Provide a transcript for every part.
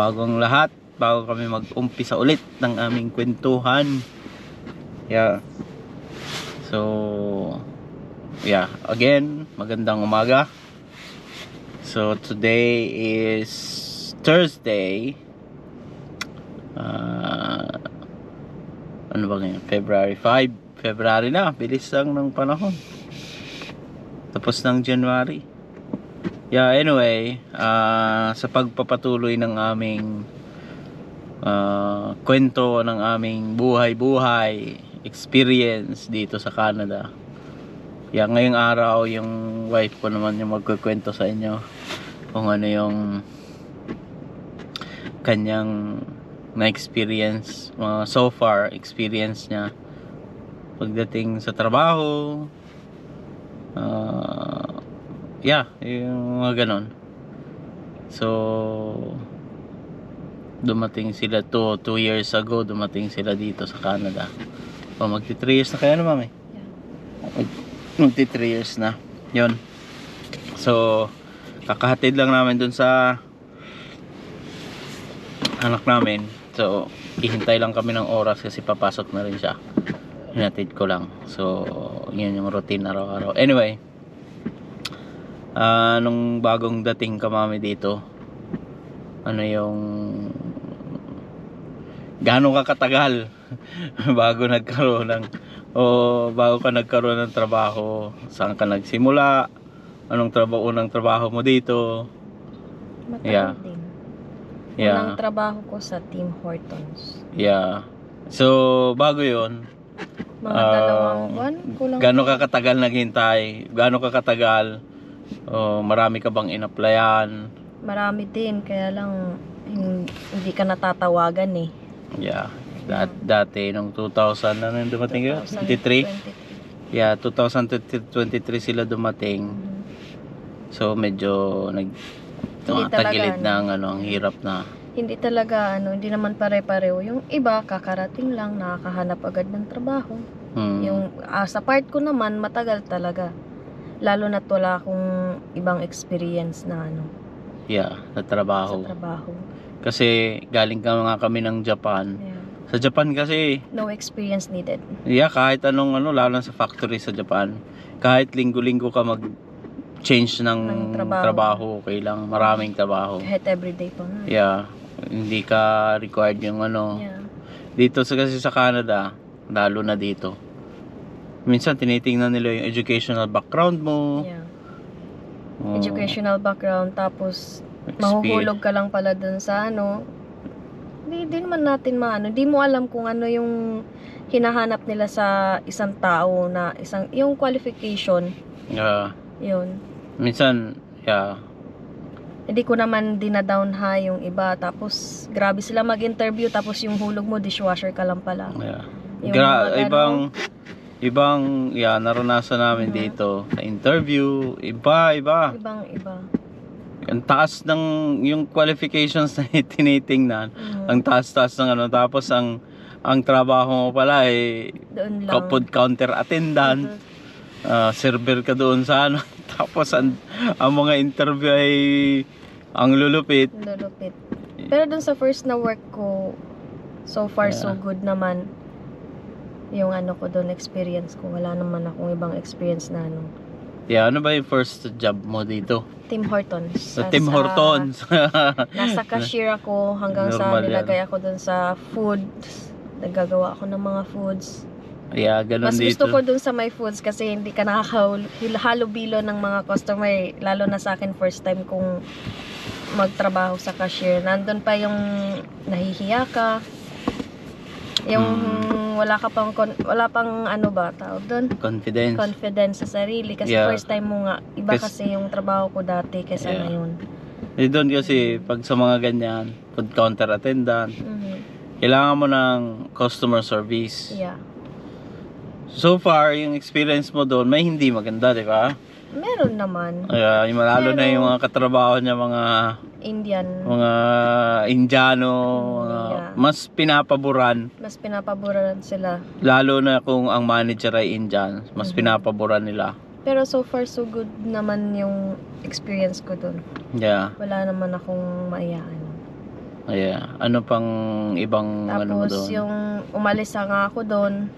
bago ang lahat, bago kami mag-umpisa ulit ng aming kwentuhan. Yeah. So, yeah, again, magandang umaga. So, today is Thursday. Ano ba ngayon? February 5. February na, bilis lang ng panahon. Tapos ng January. Yeah, anyway, sa pagpapatuloy ng aming kwento ng aming buhay-buhay experience dito sa Canada. Yeah, ngayong araw yung wife ko naman yung magkukwento sa inyo kung ano yung kanyang na-experience, so far experience niya pagdating sa trabaho. Yeah, yung mga ganon. So, dumating sila 2 years ago, dumating sila dito sa Canada. Magti 3 years na kaya na, mami? Yeah. Magti 3 years na. Yun. So, kakahatid lang namin dun sa anak namin. So, ihintay lang kami ng oras kasi papasok na rin siya. Hinatid ko lang. So, yun yung routine araw-araw. Anyway, nung bagong dating ka, mami, dito, ano yung gaano ka katagal bago nagkaroon ng bago ka nagkaroon ng trabaho? Saan ka nagsimula? Anong unang trabaho mo dito? Matagal Yeah. din. Yeah. Unang trabaho ko sa Tim Hortons. Yeah. So, bago yun, Mga 2 buwan. Kulang. gaano ka katagal naghintay? Gaano ka katagal? Marami ka bang in-applyan? Marami din, kaya lang hindi ka natatawagan eh. Yeah. Dati nung 2000 na nung dumating yun? 23? Yeah, 2023 sila dumating. So medyo tagilid na ang hirap na. Hindi talaga hindi naman pare-pareho. Yung iba kakarating lang, nakakahanap agad ng trabaho. Yung sa part ko naman matagal talaga. Lalo na't wala akong ibang experience na Yeah, sa trabaho. sa trabaho. Kasi galing nga kami ng Japan. Yeah. Sa Japan kasi, No experience needed. yeah, kahit anong lalo na sa factory sa Japan, kahit linggo-linggo ka mag-change ng trabaho, okay lang, maraming trabaho. Kahit everyday pa nga. Yeah, hindi ka required yung Yeah. Dito kasi sa Canada, lalo na dito. Minsan tinitingnan nila yung educational background mo. Yeah. Educational background, tapos mahuhulog ka lang pala dun sa Hindi naman natin hindi mo alam kung ano yung hinahanap nila sa isang tao na yung qualification. Yeah. Yun. Minsan, yeah. Hindi ko naman dinadown high yung iba, tapos grabe sila mag-interview, tapos yung hulog mo dishwasher ka lang pala. Yeah. Yung ibang naranasan namin dito sa interview, iba. Ibang iba. Ang taas ng yung qualifications na tinitingnan. Ang taas ng tapos ang trabaho mo pala Doon lang. food counter attendant. Server ka doon sa tapos ang mga interview ay ang lulupit. Lulupit. Pero dun sa first na work ko, so far so good naman. Yung ko doon, experience ko. Wala naman akong ibang experience na Yeah, ano ba yung first job mo dito? Tim Hortons. Sa Tim Hortons. Nasa cashier ako hanggang Normal sa nilagay ako doon sa foods. Naggagawa ako ng mga foods. Yeah, ganun Mas dito. gusto ko doon sa my foods kasi hindi ka nakakahalubilo ng mga customer. Lalo na sa akin, first time kong magtrabaho sa cashier. Nandun pa yung nahihiya ka. Yung wala pang tawag doon? Confidence sa sarili. Kasi first time mo nga. Iba kasi yung trabaho ko dati kaysa ngayon. Doon kasi pag sa mga ganyan, food counter attendant, kailangan mo ng customer service. Yeah. So far, yung experience mo doon, may hindi maganda, di ba? Meron naman. Lalo na yung mga katrabaho niya, mga Indian. Mga Indiano, mas pinapaboran. Mas pinapaboran sila. Lalo na kung ang manager ay Indian, mas pinapaboran nila. Pero so far so good naman yung experience ko dun. Yeah. Wala naman akong maiyaan. Yeah. Ano pang ibang ano mo Tapos doon? yung umalis na nga ako doon.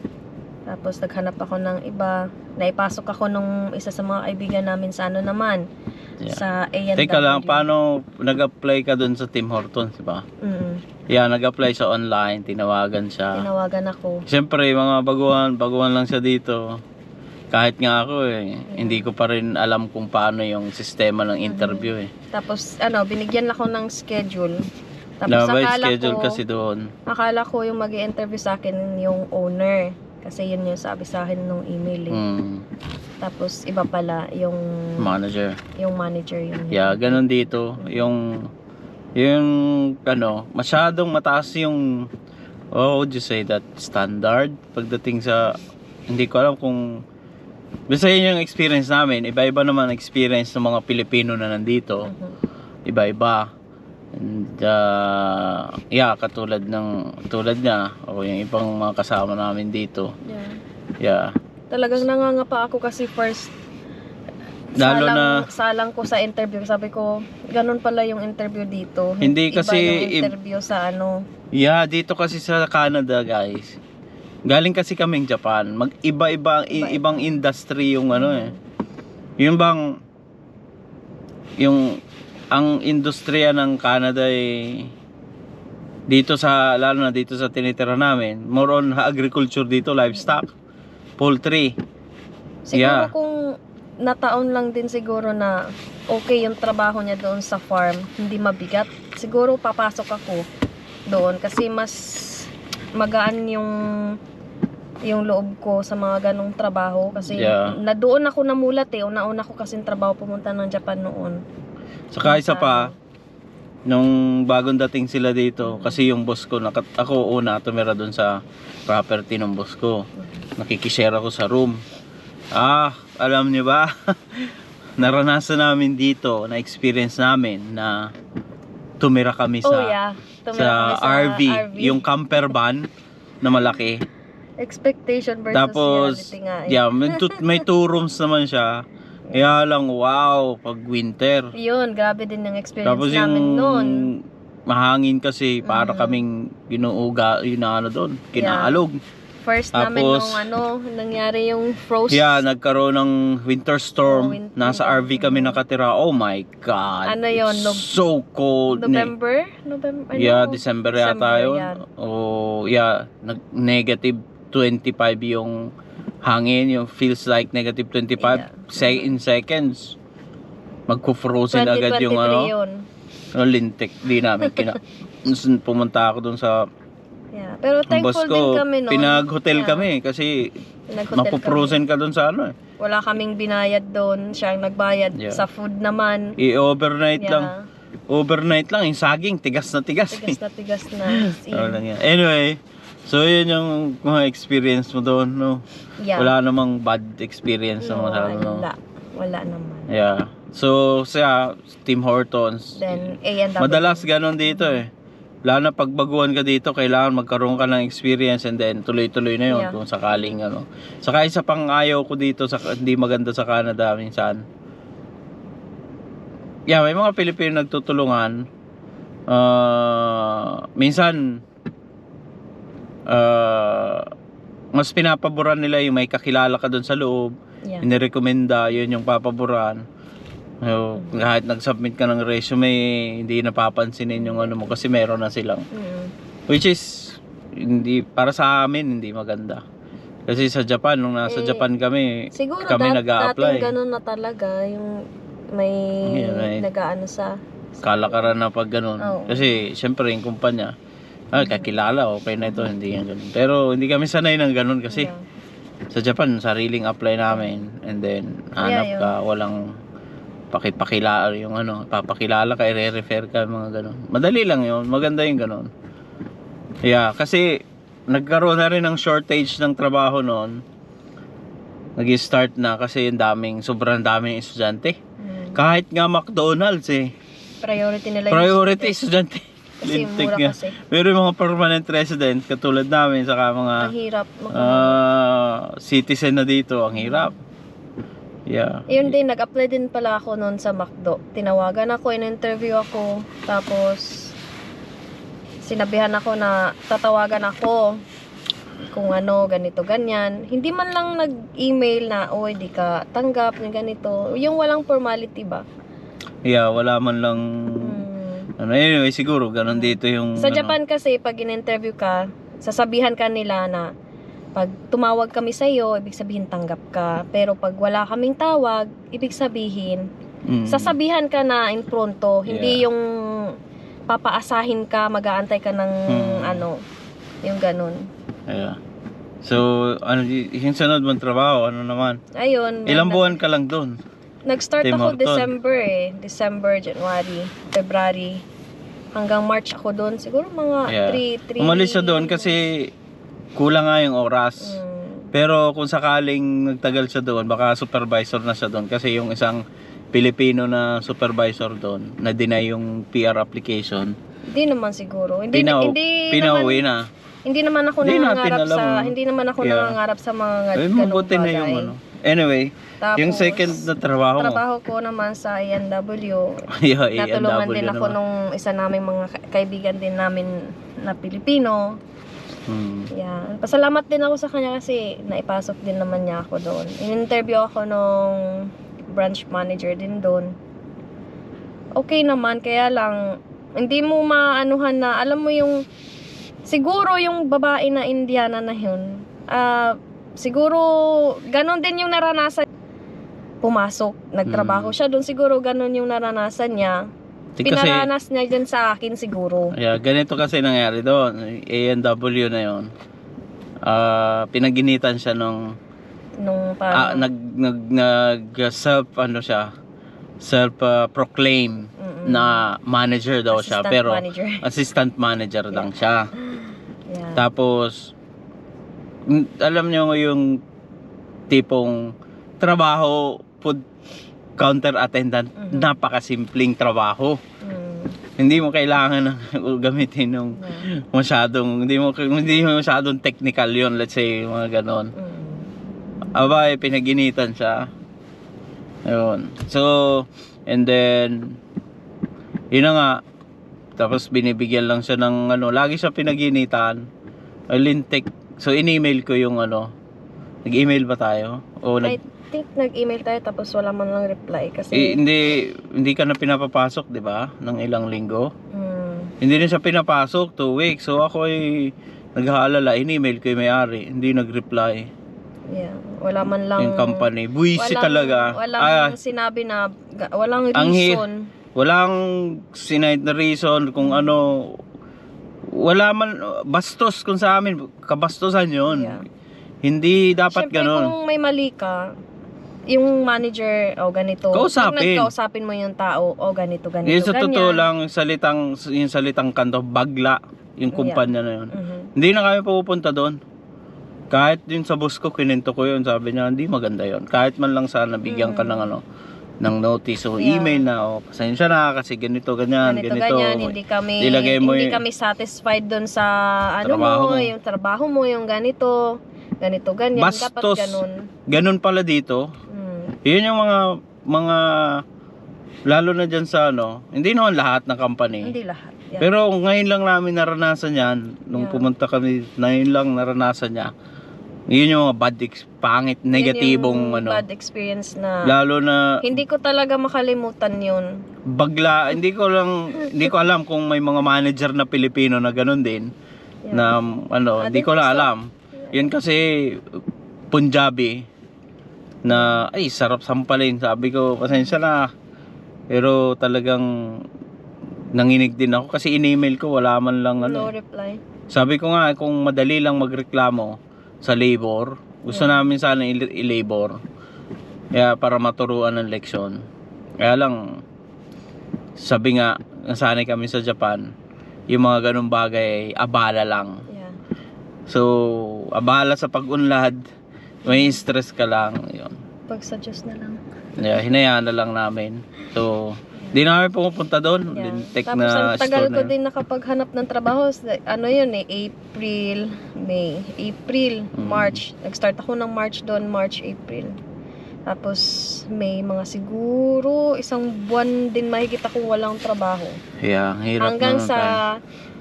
Tapos naghanap ako ng iba. Naipasok ako nung isa sa mga kaibigan namin sa ano naman. Yeah. Sa A&W. Teka lang, paano nag-apply ka doon sa Tim Hortons, di ba? Yeah, nag-apply sa online, tinawagan siya. Tinawagan ako. Siyempre, mga baguhan lang siya dito. Kahit nga ako hindi ko pa rin alam kung paano yung sistema ng interview Tapos binigyan ako ng schedule. Tapos May akala schedule ko, kasi doon. akala ko yung mag-i-interview sa akin yung owner. Kasi yun yung sabi sa akin nung email Tapos iba pala yung Manager. Yung manager yun. Yeah, ganun dito. Yung masyadong mataas yung would you say that standard pagdating sa hindi ko alam kung basta yun yung experience namin. Iba-iba naman experience ng mga Pilipino na nandito. Iba-iba. And katulad niya o yung ibang mga kasama namin dito. Yeah. Talagang nangangapa ako kasi first salang ko sa interview. Sabi ko, ganun pala yung interview dito. Hindi Iba kasi yung interview sa Yeah, dito kasi sa Canada, guys. Galing kasi kaming Japan. Mag-iba-iba ibang industry yung Yung bang ang industriya ng Canada lalo na dito sa tinitira namin, more on agriculture dito, livestock, poultry. Siguro kung nataon lang din siguro na okay yung trabaho niya doon sa farm, hindi mabigat, siguro papasok ako doon kasi mas magaan yung loob ko sa mga ganong trabaho kasi na doon ako namulat una-una ko kasing trabaho pumunta ng Japan noon. Saka isa pa, nung bagong dating sila dito, kasi yung boss ko, ako una tumira doon sa property ng boss ko. Nakikishare ako sa room. Alam niyo ba? Naranasan namin dito, na experience namin na tumira kami sa RV, yung camper van na malaki. Expectation versus Tapos, reality nga may 2 rooms naman siya. Kaya lang, wow, pag winter. Yun, grabe din yung experience Tapos namin noon. Mahangin kasi, para kaming doon, kinaalog. First namin nung nangyari yung frost. Yeah, nagkaroon ng winter storm. Nasa RV kami nakatira. Oh my God. Ano yun? So cold. November? Yeah, December yata yun. Negative 25 yung hangin. Yung feels like negative 25. In seconds. Magko-frozen agad yung yun. Lintik. Di namin pumunta ako dun sa pero thankful din kami noon. Pinag-hotel kami kasi mapo-frozen ka doon sa Wala kaming binayad doon. Siya ang nagbayad sa food naman. Overnight lang. Overnight lang. Yung saging, tigas na tigas. Tigas na. Anyway, so yun yung mga experience mo doon, no? Wala namang bad experience Wala naman. Yeah. So, Tim Hortons. Then, A&W. Madalas ganon dito Lalo na pagbaguhan ka dito, kailangan magkaroon ka ng experience and then tuloy-tuloy na yun kung sakaling Saka isa pang ayaw ko dito, hindi maganda sa Canada minsan. May mga Pilipino nagtutulungan. Minsan, mas pinapaboran nila yung may kakilala ka doon sa loob. Inirekomenda, yun yung papaboran. Kahit nag-submit ka ng resume, hindi napapansinin yung mo kasi meron na silang. Which is hindi para sa amin hindi maganda. Kasi sa Japan, nung nasa Japan kami nag-a-apply. Dating ganun na talaga yung may nag-aano sa kalakaran na pag ganun. Kasi syempre yung kumpanya, kakilala, okay na ito, hindi yan ganun. Pero hindi kami sanay ng ganun kasi sa Japan, sariling apply namin and then hanap ka, walang pakilala yung papakilala ka, i-refer ka, mga ganun. Madali lang yun, maganda yung ganun. Kasi nagkaroon na rin ng shortage ng trabaho noon. Nag-start na kasi sobrang daming estudyante. Kahit nga McDonald's priority nila yung estudyante. Kasi mura kasi. Pero yung mga permanent resident katulad namin, saka mga hirap citizen na dito, ang hirap. Yun din, nag-apply din pala ako noon sa McDo. Tinawagan ako, in-interview ako. Tapos sinabihan ako na tatawagan ako kung ano, ganito, ganyan. Hindi man lang nag-email na, oy, di ka tanggap, ng ganito. Yung walang formality ba? Yeah, wala man lang... Ano, anyway, siguro, ganun dito yung... Sa ano, Japan kasi, pag in-interview ka, sasabihan ka nila na pag tumawag kami sa iyo, ibig sabihin tanggap ka. Pero pag wala kaming tawag, ibig sabihin, sasabihan ka na in pronto. Hindi yung papaasahin ka, mag-aantay ka ng ano, yung ganun. Yeah. So, ano, yung sunod mong trabaho, ano naman? Ayun. Ilang buwan ka lang doon? Nag-start Tim ako Horton. December December, January, February. Hanggang March ako doon. Siguro mga 3 Umalis siya doon kasi kulang nga yung oras. Pero kung sakaling nagtagal siya doon, baka supervisor na siya doon. Kasi yung isang Pilipino na supervisor doon, na-deny yung PR application. Hindi naman siguro. Hindi Pinauwi na. Hindi naman ako nangangarap sa mga ganung mabuti na yung ano. Anyway, tapos, yung second na trabaho mo. Trabaho ko naman sa A&W. Yeah, Natulungan din ako naman. nung isa naming mga kaibigan din namin na Pilipino. Yeah. Pasalamat din ako sa kanya kasi naipasok din naman niya ako doon. In-interview ako nung branch manager din doon. Okay naman, kaya lang hindi mo maanuhan na, alam mo yung siguro yung babae na Indiana na yun, siguro ganon din yung naranasan. Pumasok, nagtrabaho siya doon, siguro ganon yung naranasan niya. Pinaranas niya dyan sa akin siguro. Yeah, ganito kasi nangyari doon. A&W na yun. Pinaginitan siya nung self ano siya, self-proclaim na manager daw siya, pero assistant manager lang siya. Yeah. Tapos alam niyo yung tipong trabaho, food counter attendant, napakasimpleng trabaho. Hindi mo kailangan gamitin ng masyadong, hindi mo masyadong technical yon, let's say, mga ganon. Aba, pinaginitan siya. Ayun. So, and then, yun na nga, tapos binibigyan lang siya ng ano, lagi siya pinaginitan. Lintik. So, in-email ko yung ano, nag-email ba tayo? O I think nag-email tayo tapos wala man lang reply kasi hindi ka na pinapapasok, di ba? Ng ilang linggo. Hindi na siya pinapasok, 2 weeks. So ako ay naghaalala, in-email ko yung may-ari, hindi nag-reply. Yeah, wala man lang yung company. Buwisi talaga. Walang sinabi na, walang reason. Walang sinaid na reason kung ano. Wala man, bastos kung sa amin, kabastosan yun. Yeah. Hindi dapat Siyempre, ganun. kung may mali ka, yung manager, ganito. Kausapin. Nagkausapin mo yung tao, ganito, Yung sa totoo lang, yung salitang kanto, bagla, yung kumpanya na yun. Hindi na kami pupunta doon. Kahit yun sa boss ko, kininto ko yun, sabi niya, hindi maganda yun. Kahit man lang sana bigyan ka ng ano, ng notice o email na, pasensya na kasi ganito, ganyan. Hindi kami satisfied doon sa yung trabaho mo, yung ganito, ganyan. Bastos. Dapat ganun. Ganun pala dito. Yun yung mga lalo na dyan sa ano, hindi naman lahat ng company. Hindi lahat. Yeah. Pero ngayon lang namin naranasan yan, nung pumunta kami, ngayon lang naranasan niya. Yun yung mga pangit, negatibong yung bad experience na lalo na hindi ko talaga makalimutan yun. Bagla, hindi ko alam kung may mga manager na Pilipino na ganun din. Na ano, hindi ko na alam. Yan kasi Punjabi na ay sarap sampalin. Sabi ko, pasensya na. Pero talagang nanginig din ako kasi in-email ko, wala man lang ano. No reply. Sabi ko nga, kung madali lang magreklamo sa labor, gusto namin sana i-labor. Kaya para maturuan ng leksyon. Kaya lang, sabi nga, nasanay kami sa Japan, yung mga ganung bagay, abala lang. Yeah. So, abala sa pag-unlad, may stress ka lang. Yun. Pag sa Diyos na lang. Yeah, hinayaan na lang namin. So, di na kami pumunta doon. Yeah. Lintik Tapos na ang tagal store ko na. din nakapaghanap ng trabaho. Ano yun April, May, April, March. Nag-start ako ng March doon, March, April. Tapos may mga siguro 1 buwan din mahigit akong walang trabaho. Yeah, hirap Hanggang na sa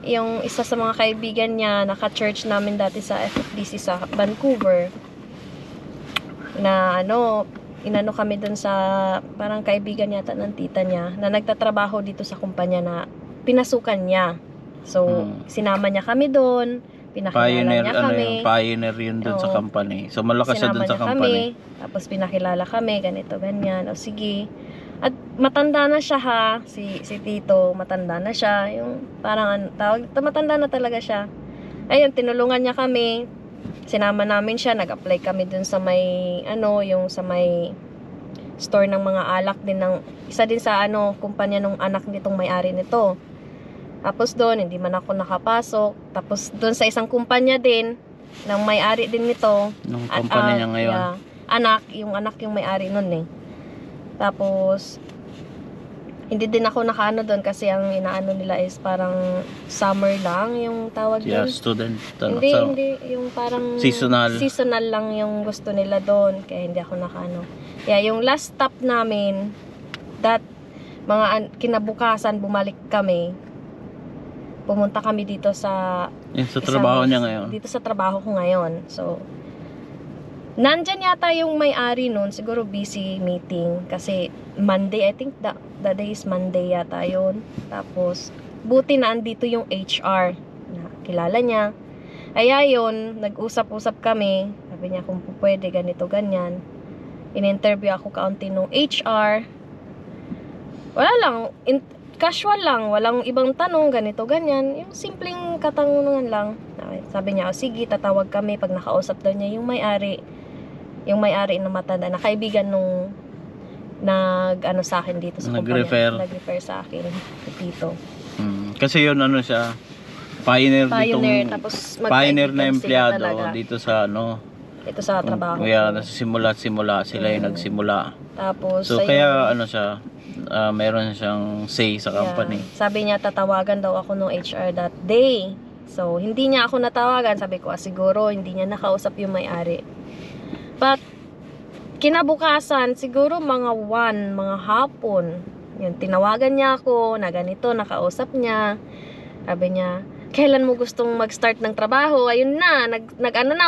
yung isa sa mga kaibigan niya, naka-church namin dati sa FFDC sa Vancouver, na inano kami dun sa parang kaibigan yata ng tita niya na nagtatrabaho dito sa kumpanya na pinasukan niya. So, sinama niya kami doon, pinakilala Pioneer, niya kami. pioneer yun dun sa Oo. company. So, malakas siya Sinama dun sa niya company. kami, tapos pinakilala kami, ganito, ganyan. O sige. At matanda na siya ha, si Tito, matanda na siya. Yung parang, matanda na talaga siya. Ayun, tinulungan niya kami. Sinama namin siya, nag-apply kami dun sa may, yung sa may store ng mga alak din ng, isa din sa kumpanya ng anak nitong may-ari nito. Tapos doon, hindi man ako nakapasok. Tapos doon sa isang kumpanya din, ng may-ari din nito. Nung company niya ngayon. Yeah, anak yung may-ari nun eh. Tapos, hindi din ako nakaano doon kasi ang inaano nila is parang summer lang yung tawag Yeah, doon. student. Hindi, yung parang seasonal lang yung gusto nila doon. Kaya hindi ako nakaano. Yeah, yung last stop namin, kinabukasan bumalik kami. Pumunta kami dito sa Yung sa trabaho niya ngayon. Dito sa trabaho ko ngayon. So, nandyan yata yung may-ari nun. Siguro busy meeting. Kasi Monday, I think the day is Monday yata yun. Tapos, buti na andito yung HR. Na kilala niya. Kaya yun, nag-usap-usap kami. Sabi niya kung pwede, ganito, ganyan. In-interview ako kaunti nung HR. Wala lang. Casual lang. Walang ibang tanong, ganito, ganyan. Yung simpleng katanungan lang. Sabi niya, sige, tatawag kami pag nakausap daw niya yung may-ari. Yung may-ari na matanda, na kaibigan nung sa akin dito sa kumpanya. Nag-refer sa akin, Tito. Kasi yun siya, pioneer tapos pioneer na empleyado dito sa ito sa trabaho. Kaya simula sila yung nagsimula. Tapos so kaya siya, meron siyang say sa company. Yeah. Sabi niya tatawagan daw ako ng HR that day. So hindi niya ako natawagan. Sabi ko siguro hindi niya nakausap yung may-ari. But kinabukasan, siguro mga hapon, yun, tinawagan niya ako, na ganito, nakausap niya. Sabi niya, kailan mo gustong mag-start ng trabaho? Ayun na,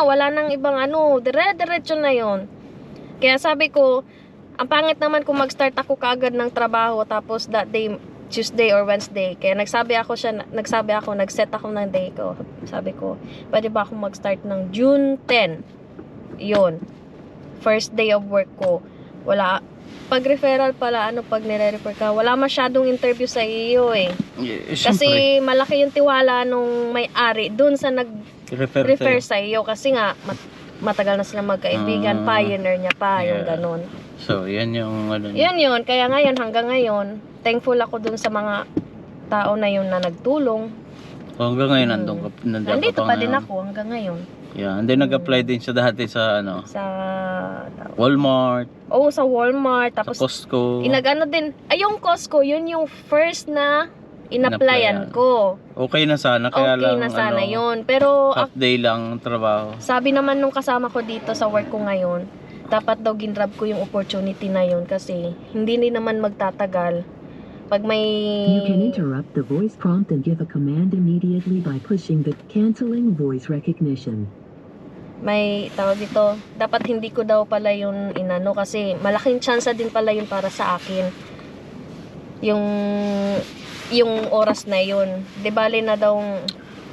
wala nang ibang dire-diretso na yun. Kaya sabi ko, ang pangit naman kung mag-start ako kaagad ng trabaho, tapos that day, Tuesday or Wednesday. Kaya nagset ako ng day ko. Sabi ko, pwede ba akong mag-start ng June 10? Yun. First day of work ko. Wala. Pag referral pala, pag nire-refer ka, wala masyadong interview sa iyo eh. Kasi malaki yung tiwala nung may-ari dun sa nag-refer sa iyo. Kasi nga, matagal na sila magkaibigan. Pioneer niya pa, yung ganun. So, yan yung Yun. Kaya ngayon, hanggang ngayon, thankful ako dun sa mga tao na yun na nagtulong. Hanggang ngayon, nandito pa din ako hanggang ngayon. Yeah, and then nag-apply din siya dati sa sa Walmart. Sa Walmart, tapos sa Costco. din. Yung Costco, yun yung first na in-applyan ko. Okay na sana, kaya okay lang na sana yun. Pero half day lang ang trabaho. Sabi naman nung kasama ko dito sa work ko ngayon, dapat daw ginrab ko yung opportunity na yun kasi hindi naman magtatagal. Pag may... You can interrupt the voice prompt and give a command immediately by pushing the canceling voice recognition. May tawag dito, dapat hindi ko daw pala yun inano kasi malaking chance din pala yun para sa akin. Yung oras na yun. Di bali na daw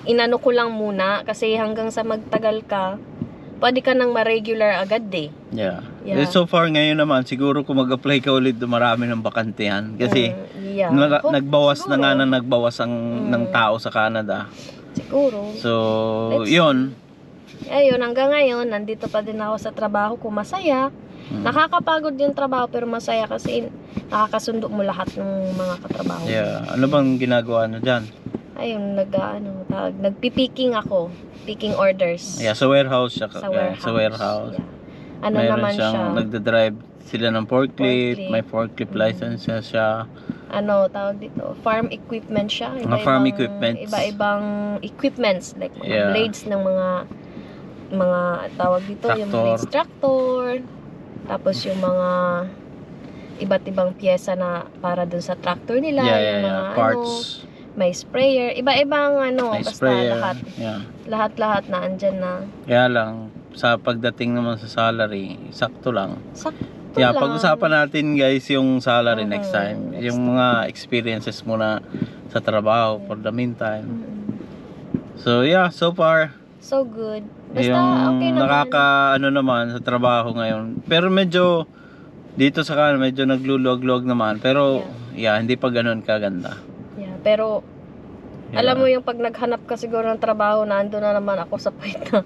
inano ko lang muna kasi hanggang sa magtagal ka, pwede ka nang ma-regular agad eh. Yeah. So far ngayon naman, siguro kung mag-apply ka ulit, marami ng bakantehan. Kasi nagbawas ng tao sa Canada. Siguro. So, yun. Ayun, hanggang ngayon, nandito pa din ako sa trabaho ko. Masaya. Nakakapagod yung trabaho pero masaya kasi nakakasundo mo lahat ng mga katrabaho. Yeah. Ano bang ginagawa na dyan? Ayun, nagpipicking ako. Picking orders. Yeah, sa warehouse siya. Sa warehouse. Yeah. Meron naman siyang siya? nagdadrive sila ng forklift. May forklift license siya. Tawag dito, farm equipment siya. Farm equipments. Iba-ibang equipments like mga blades ng mga tawag dito, yung blades tractor. Tapos yung mga iba't ibang pyesa na para dun sa tractor nila, yung mga parts. may sprayer, iba-ibang ano, May basta sprayer. lahat. Yeah. Lahat-lahat na andyan na. Kaya lang, sa pagdating naman sa salary, sakto lang. Sakto Yeah, lang. pag-usapan natin guys yung salary next Mhm, time. next Yung mga experiences mo na sa trabaho for the meantime. Mm-mm. So yeah, so far, So good. Basta yung okay naman. ano naman sa trabaho ngayon. Pero medyo dito sa kanan medyo nagluluwag-luwag naman. Pero yeah, hindi pa ganoon kaganda. Yeah, pero Yeah. alam mo yung pag naghanap ka siguro ng trabaho, nando na naman ako sa point na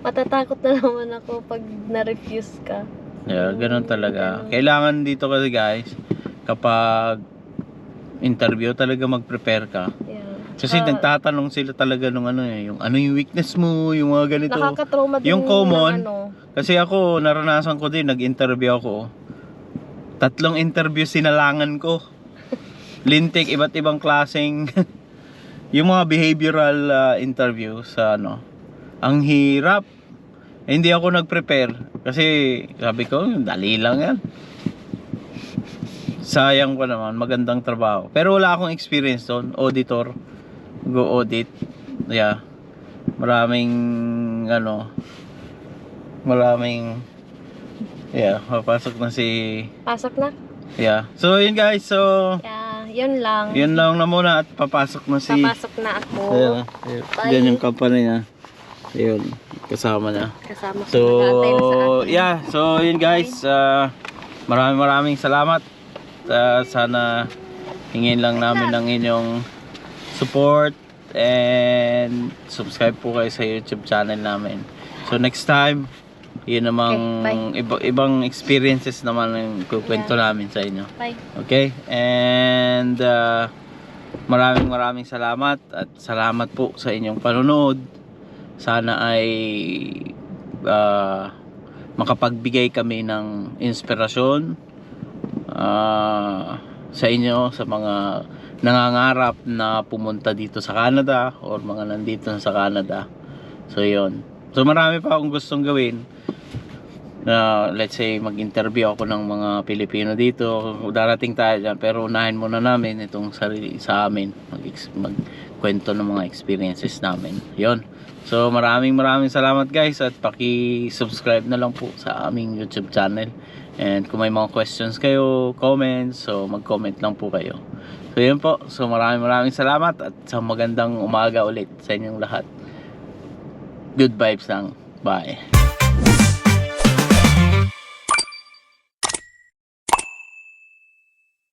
matatakot na naman ako pag na-refuse ka. Yeah, ganoon talaga. Ganun. Kailangan dito kasi guys, kapag interview talaga mag-prepare ka. Yeah. Kasi Tsaka, nagtatanong sila talaga nung ano yung ano yung weakness mo, yung mga ganito. nakaka-trauma din Yung common, ng ano. Kasi ako, naranasan ko din, nag-interview ako. 3 interview sinalangan ko. Lintik, iba't ibang klaseng yung mga behavioral interview sa ano. Ang hirap. Hindi ako nag-prepare kasi sabi ko, dali lang yan. Sayang pa naman, magandang trabaho. Pero wala akong experience doon, auditor. Go audit. Yeah. Papasok na si Pasok na. yeah. So yun guys, so Yeah, yun lang. yun lang na muna at papasok na si Papasok na ako. Ayan, Bye. yan yung company niya. Ayun, kasama na. Kasama ko. So, Nag-aantay na sa akin. yeah. So, yun guys. Maraming salamat. Sana hingin lang namin ng inyong support and subscribe po kayo sa YouTube channel namin. So, next time, yun namang ibang experiences naman yung kukwento namin sa inyo. Bye. Okay? And maraming salamat at salamat po sa inyong panonood. Sana ay makapagbigay kami ng inspirasyon sa inyo, sa mga nangangarap na pumunta dito sa Canada or mga nandito na sa Canada. So yun. So marami pa akong gustong gawin. Let's say mag-interview ako ng mga Pilipino dito. Darating tayo dyan, pero unahin muna namin itong sarili sa amin. Magkwento ng mga experiences namin. Yun. So maraming salamat guys at paki-subscribe na lang po sa aming YouTube channel. And kung may mga questions kayo, comments, so mag-comment lang po kayo. So yun po. So maraming salamat at sa magandang umaga ulit sa inyong lahat. Good vibes lang. Bye.